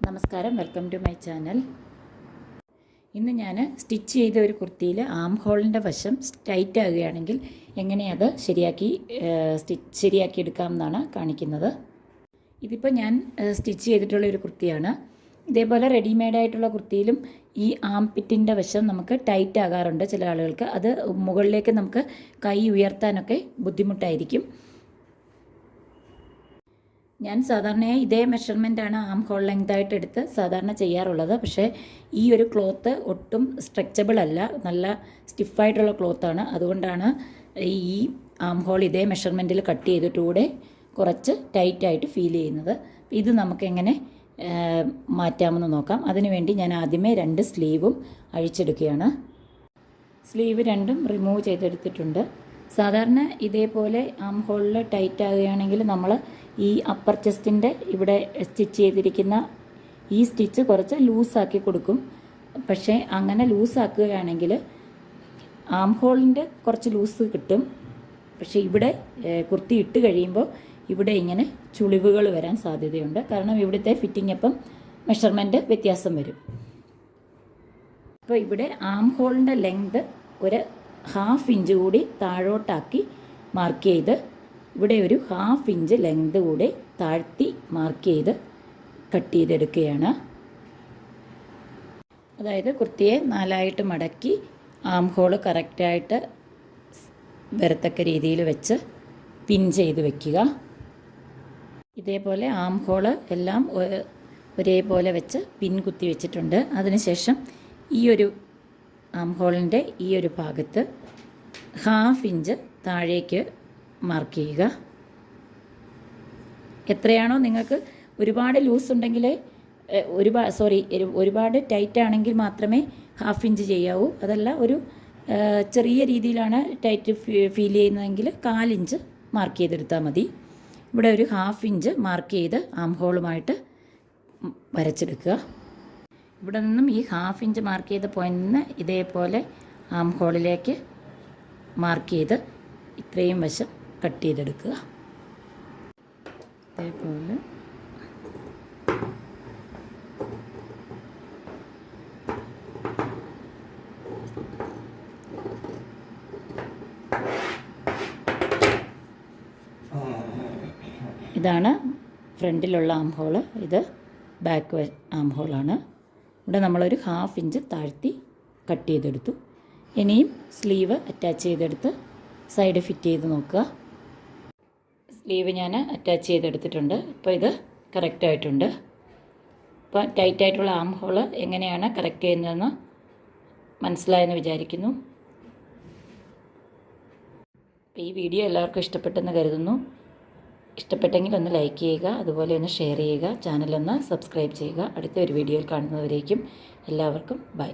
നമസ്കാരം, welcome to my channel. ഇന്ന് ഞാൻ സ്റ്റിച്ച് ചെയ്ത ഒരു കുർത്തിയിൽ ആം ഹോളിൻ്റെ വശം ടൈറ്റ് ആകുകയാണെങ്കിൽ എങ്ങനെ അത് ശരിയാക്കി എടുക്കാം എന്നാണ് കാണിക്കുന്നത്. ഇതിപ്പോൾ ഞാൻ സ്റ്റിച്ച് ചെയ്തിട്ടുള്ള ഒരു കുർത്തിയാണ്. ഇതേപോലെ റെഡിമെയ്ഡായിട്ടുള്ള കുർത്തിയിലും ഈ ആം പിറ്റിൻ്റെ വശം നമുക്ക് ടൈറ്റ് ആകാറുണ്ട് ചില ആളുകൾക്ക്. അത് മുകളിലേക്ക് നമുക്ക് കൈ ഉയർത്താനൊക്കെ ബുദ്ധിമുട്ടായിരിക്കും. ഞാൻ സാധാരണയായി ഇതേ മെഷർമെൻറ്റാണ് ആം ഹോൾ ലെങ്തായിട്ട് എടുത്ത് സാധാരണ ചെയ്യാറുള്ളത്. പക്ഷേ ഈ ഒരു ക്ലോത്ത് ഒട്ടും സ്ട്രെച്ചബിൾ അല്ല, നല്ല സ്റ്റിഫായിട്ടുള്ള ക്ലോത്താണ്. അതുകൊണ്ടാണ് ഈ ആം ഹോൾ ഇതേ മെഷർമെൻറ്റിൽ കട്ട് ചെയ്തിട്ടൂടെ കുറച്ച് ടൈറ്റായിട്ട് ഫീൽ ചെയ്യുന്നത്. ഇത് നമുക്കെങ്ങനെ മാറ്റാമെന്ന് നോക്കാം. അതിനുവേണ്ടി ഞാൻ ആദ്യമേ 2 സ്ലീവും അഴിച്ചെടുക്കുകയാണ്. സ്ലീവ് രണ്ടും റിമൂവ് ചെയ്തെടുത്തിട്ടുണ്ട്. സാധാരണ ഇതേപോലെ ആം ഹോളിൽ ടൈറ്റ് ആകുകയാണെങ്കിൽ നമ്മൾ ഈ അപ്പർ ചെസ്റ്റിൻ്റെ ഇവിടെ സ്റ്റിച്ച് ചെയ്തിരിക്കുന്ന ഈ സ്റ്റിച്ച് കുറച്ച് ലൂസാക്കി കൊടുക്കും. പക്ഷേ അങ്ങനെ ലൂസാക്കുകയാണെങ്കിൽ ആം ഹോളിൻ്റെ കുറച്ച് ലൂസ് കിട്ടും. പക്ഷേ ഇവിടെ കുർത്തി ഇട്ട് കഴിയുമ്പോൾ ഇവിടെ ഇങ്ങനെ ചുളിവുകൾ വരാൻ സാധ്യതയുണ്ട്. കാരണം ഇവിടുത്തെ ഫിറ്റിംഗ് അപ്പം മെഷർമെൻറ്റ് വ്യത്യാസം വരും. അപ്പോൾ ഇവിടെ ആം ഹോളിൻ്റെ ലെങ്ത് ഒരു 1/2 ഇഞ്ച് കൂടി താഴോട്ടാക്കി മാർക്ക് ചെയ്ത് ഇവിടെ ഒരു 1/2 ഇഞ്ച് ലെങ്ത് കൂടി താഴ്ത്തി മാർക്ക് ചെയ്ത് കട്ട് ചെയ്തെടുക്കുകയാണ്. അതായത് കുർത്തിയെ 4ആയിട്ട് മടക്കി ആം ഹോള് കറക്റ്റായിട്ട് വരത്തക്ക രീതിയിൽ വെച്ച് പിൻ ചെയ്ത് വയ്ക്കുക. ഇതേപോലെ ആം ഹോള് എല്ലാം ഒരേപോലെ വെച്ച് പിൻ കുത്തി വെച്ചിട്ടുണ്ട്. അതിനുശേഷം ഈ ഒരു ആം ഹോളിൻ്റെ ഈ ഒരു ഭാഗത്ത് 1/2 ഇഞ്ച് താഴേക്ക് മാർക്ക് ചെയ്യുക. എത്രയാണോ നിങ്ങൾക്ക് ഒരുപാട് ലൂസ് ഉണ്ടെങ്കിൽ ഒരുപാട് ടൈറ്റ് ആണെങ്കിൽ മാത്രമേ 1/2 ഇഞ്ച് ചെയ്യാവൂ. അതല്ല ഒരു ചെറിയ രീതിയിലാണ് ടൈറ്റ് ഫീൽ ചെയ്യുന്നതെങ്കിൽ 1/4 ഇഞ്ച് മാർക്ക് ചെയ്തെടുത്താൽ മതി. ഇവിടെ ഒരു 1/2 ഇഞ്ച് മാർക്ക് ചെയ്ത് ആം ഹോളുമായിട്ട് വരച്ചെടുക്കുക. ഇവിടെ നിന്നും ഈ 1/2 ഇഞ്ച് മാർക്ക് ചെയ്ത പോയിന്റിൽ നിന്ന് ഇതേപോലെ ആം ഹോളിലേക്ക് മാർക്ക് ചെയ്ത് ഇത്രയും വശം കട്ട് ചെയ്തെടുക്കുക. ഇതേപോലെ ഇതാണ് ഫ്രണ്ടിലുള്ള ആം ഹോള്. ഇത് ബാക്ക് ആം ഹോളാണ്. ഇവിടെ നമ്മളൊരു 1/2 ഇഞ്ച് താഴ്ത്തി കട്ട് ചെയ്തെടുത്തു. ഇനിയും സ്ലീവ് അറ്റാച്ച് ചെയ്തെടുത്ത് സൈഡ് ഫിറ്റ് ചെയ്ത് നോക്കുക. സ്ലീവ് ഞാൻ അറ്റാച്ച് ചെയ്തെടുത്തിട്ടുണ്ട്. ഇപ്പോൾ ഇത് കറക്റ്റായിട്ടുണ്ട്. ഇപ്പോൾ ടൈറ്റായിട്ടുള്ള ആം ഹോള് എങ്ങനെയാണ് കറക്റ്റ് ചെയ്യുന്നതെന്ന് മനസ്സിലായെന്ന് വിചാരിക്കുന്നു. അപ്പോൾ ഈ വീഡിയോ എല്ലാവർക്കും ഇഷ്ടപ്പെട്ടെന്ന് കരുതുന്നു. ഇഷ്ടപ്പെട്ടെങ്കിൽ ഒന്ന് ലൈക്ക് ചെയ്യുക, അതുപോലെ ഒന്ന് ഷെയർ ചെയ്യുക, ചാനലൊന്ന് സബ്സ്ക്രൈബ് ചെയ്യുക. അടുത്ത ഒരു വീഡിയോയിൽ കാണുന്നവരേക്കും എല്ലാവർക്കും ബൈ.